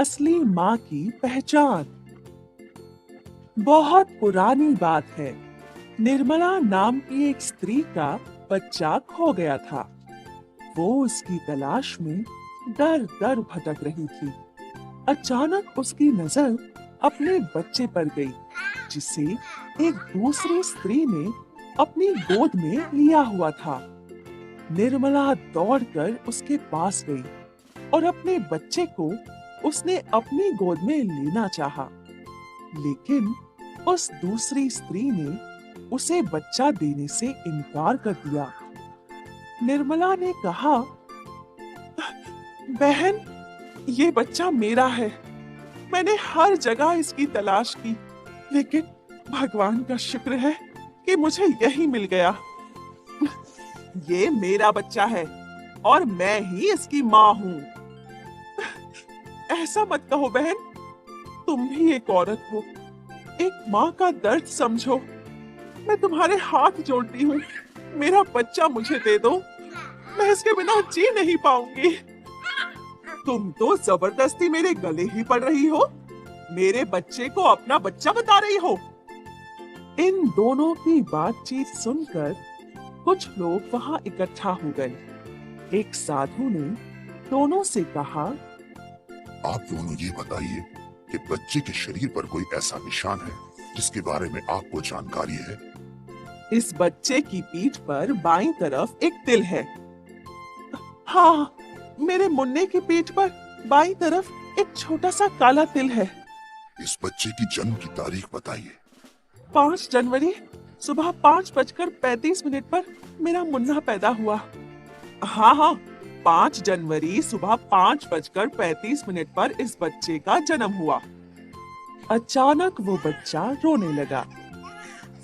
असली माँ की पहचान। बहुत पुरानी बात है। निर्मला नाम की एक स्त्री का बच्चा खो गया था। वो उसकी तलाश में दर दर भटक रही थी। अचानक उसकी नजर अपने बच्चे पर गई, जिसे एक दूसरी स्त्री ने अपनी गोद में लिया हुआ था। निर्मला दौड़कर उसके पास गई और अपने बच्चे को उसने अपनी गोद में लेना चाहा, लेकिन उस दूसरी स्त्री ने उसे बच्चा देने से इनकार कर दिया। निर्मला ने कहा, बहन, ये बच्चा मेरा है। मैंने हर जगह इसकी तलाश की, लेकिन भगवान का शुक्र है कि मुझे यही मिल गया। ये मेरा बच्चा है और मैं ही इसकी माँ हूँ। ऐसा मत कहो बहन, तुम भी एक औरत हो। एक माँ का दर्द समझो। मैं तुम्हारे हाथ जोड़ती हूँ, मेरा बच्चा मुझे दे दो। मैं इसके बिना जी नहीं पाऊंगी। तुम तो जबरदस्ती मेरे गले ही पड़ रही हो। मेरे बच्चे को अपना बच्चा बता रही हो। इन दोनों की बातचीत सुनकर कुछ लोग वहां इकट्ठा हो गए। एक साधु ने दोनों से कहा, आप दोनों ये बताइए कि बच्चे के शरीर पर कोई ऐसा निशान है जिसके बारे में आपको जानकारी है? इस बच्चे की पीठ पर बाईं तरफ एक तिल है। हाँ, मेरे मुन्ने की पीठ पर बाईं तरफ एक छोटा सा काला तिल है। इस बच्चे की जन्म की तारीख बताइए। 5 जनवरी सुबह 5:35 पर मेरा मुन्ना पैदा हुआ। हाँ, 5 जनवरी सुबह 5:35 पर इस बच्चे का जन्म हुआ। अचानक वो बच्चा रोने लगा।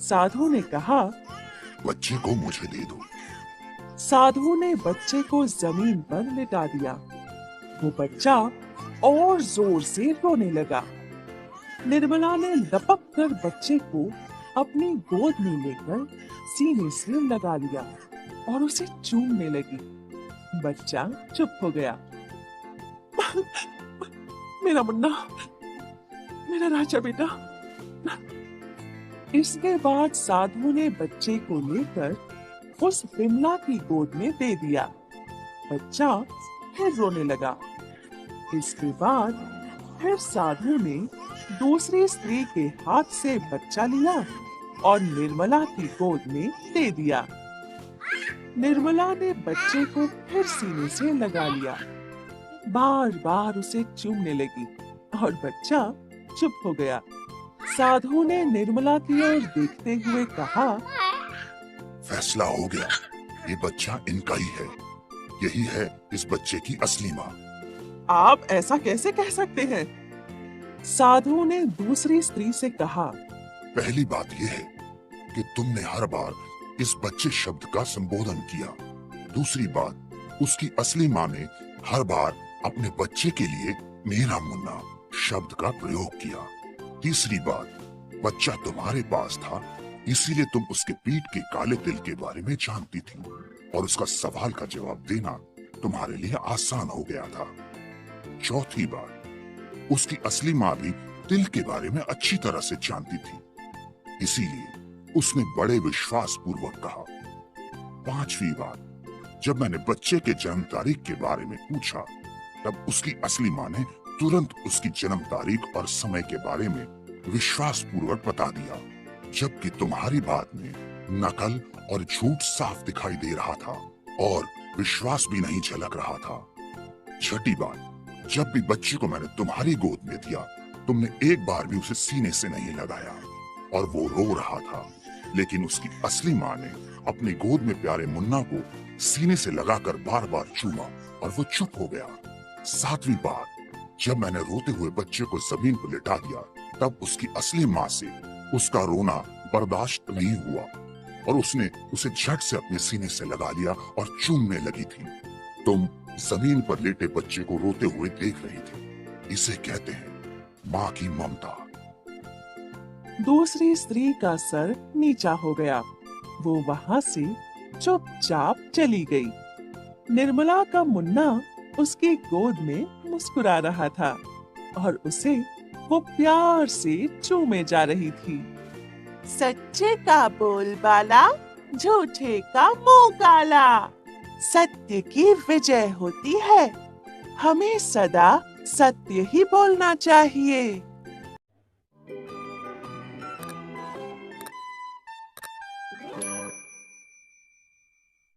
साधु ने कहा, बच्चे को मुझे दे दो। साधु ने बच्चे को जमीन पर लिटा दिया। वो बच्चा और जोर से रोने लगा। निर्मला ने लपक कर बच्चे को अपनी गोद में लेकर सीने से लगा लिया और उसे चूमने लगी। बच्चा चुप हो गया। मेरा मुन्ना, मेरा राजा बेटा। इसके बाद साधु ने बच्चे को लेकर उस विमला की गोद में दे दिया। बच्चा फिर रोने लगा। इसके बाद फिर साधु ने दूसरी स्त्री के हाथ से बच्चा लिया और निर्मला की गोद में दे दिया। निर्मला ने बच्चे को फिर सीने से लगा लिया। बार बार उसे चूमने लगी और बच्चा चुप हो गया। साधु ने निर्मला की ओर देखते हुए कहा, फैसला हो गया, ये बच्चा इनका ही है। यही है इस बच्चे की असली माँ। आप ऐसा कैसे कह सकते हैं? साधु ने दूसरी स्त्री से कहा, पहली बात यह है कि तुमने हर बार इस बच्चे शब्द का संबोधन किया। दूसरी बात, उसकी असली माँ ने हर बार अपने बच्चे के लिए मेरा मुन्ना शब्द का प्रयोग किया। तीसरी बात, बच्चा तुम्हारे पास था, इसीलिए तुम उसके पीठ के काले तिल के बारे में जानती थी और उसका सवाल का जवाब देना तुम्हारे लिए आसान हो गया था। चौथी बात, उसकी असली माँ भी तिल के बारे में अच्छी तरह से जानती थी, इसीलिए उसने बड़े विश्वास पूर्वक कहा। पांचवी बात, जब मैंने बच्चे के जन्म तारीख के बारे में पूछा, तब उसकी असली माँ ने तुरंत उसकी जन्म तारीख और समय के बारे में विश्वास पूर्वक बता दिया, जबकि तुम्हारी बात में नकल और झूठ साफ दिखाई दे रहा था और विश्वास भी नहीं झलक रहा था। छठी बात, जब भी बच्चे को मैंने तुम्हारी गोद में दिया, तुमने एक बार भी उसे सीने से नहीं लगाया और वो रो रहा था, लेकिन उसकी असली माँ ने अपनी गोद में प्यारे मुन्ना को सीने से लगाकर बार बार चूमा और वो चुप हो गया। सातवीं बात, जब मैंने रोते हुए बच्चे को जमीन पर लिटा दिया, तब उसकी असली माँ से उसका रोना बर्दाश्त नहीं हुआ और उसने उसे झट से अपने सीने से लगा लिया और चूमने लगी थी। तुम जमीन पर लेटे बच्चे को रोते हुए देख रही थी। इसे कहते हैं माँ की ममता। दूसरी स्त्री का सर नीचा हो गया। वो वहां से चुपचाप चली गई। निर्मला का मुन्ना उसकी गोद में मुस्कुरा रहा था। और उसे वो प्यार से चूमे जा रही थी। सच्चे का बोलबाला, झूठे का मुंह काला। सत्य की विजय होती है, हमें सदा सत्य ही बोलना चाहिए।